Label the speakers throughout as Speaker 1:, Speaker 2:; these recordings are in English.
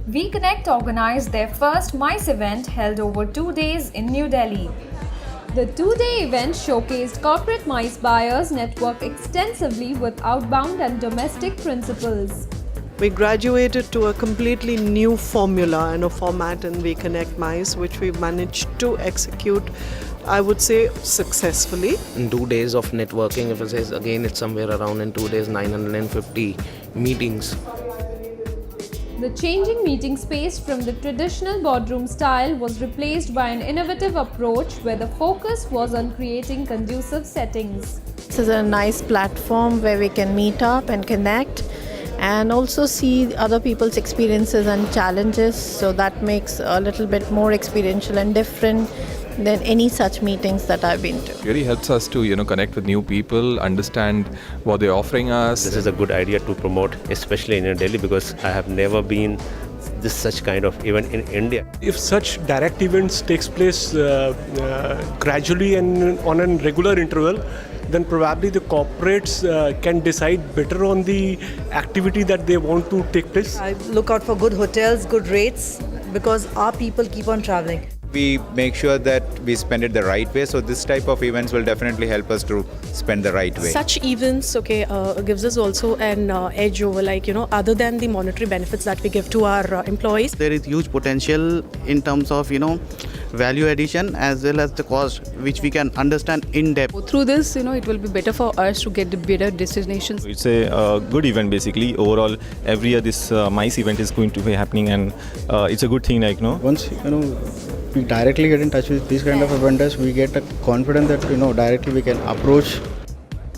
Speaker 1: WeConnect organized their first MICE event held over 2 days in New Delhi. The two-day event showcased corporate MICE buyers network extensively with outbound and domestic principals.
Speaker 2: We graduated to a completely new formula and a format in WeConnect MICE, which we managed to execute, I would say, successfully.
Speaker 3: In 2 days of networking, if it says again, it's somewhere around in 2 days 950 meetings.
Speaker 1: The changing meeting space from the traditional boardroom style was replaced by an innovative approach where the focus was on creating conducive settings.
Speaker 4: This is a nice platform where we can meet up and connect and also see other people's experiences and challenges, so that makes a little bit more experiential and different than any such meetings that I've been to.
Speaker 5: Really helps us to connect with new people, understand what they're offering us.
Speaker 6: This is a good idea to promote, especially in New Delhi, because I have never been this such kind of event in India.
Speaker 7: If such direct events takes place gradually and on a regular interval, then probably the corporates can decide better on the activity that they want to take place.
Speaker 8: I look out for good hotels, good rates, because our people keep on traveling.
Speaker 9: We make sure that we spend it the right way, so this type of events will definitely help us to spend the right way.
Speaker 10: Such events gives us also an edge over, other than the monetary benefits that we give to our employees.
Speaker 11: There is huge potential in terms of value addition as well as the cost, which we can understand in depth.
Speaker 12: Through this, it will be better for us to get the better destinations.
Speaker 13: It's a good event basically. Overall, every year this MICE event is going to be happening, and it's a good thing.
Speaker 14: Once we directly get in touch with these kind of vendors, we get a confidence that directly we can approach.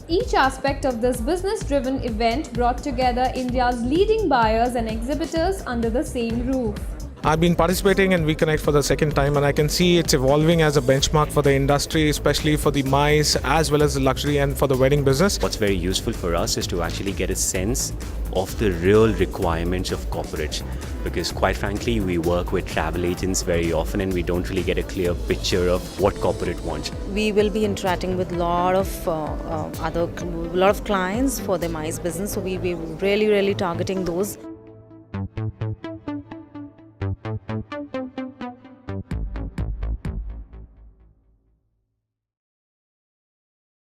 Speaker 1: Each aspect of this business-driven event brought together India's leading buyers and exhibitors under the same roof.
Speaker 15: I've been participating in WeConnect for the second time, and I can see it's evolving as a benchmark for the industry, especially for the MICE as well as the luxury and for the wedding business.
Speaker 16: What's very useful for us is to actually get a sense of the real requirements of corporates, because quite frankly we work with travel agents very often and we don't really get a clear picture of what corporate wants.
Speaker 17: We will be interacting with a lot of clients for the MICE business, so we will really targeting those.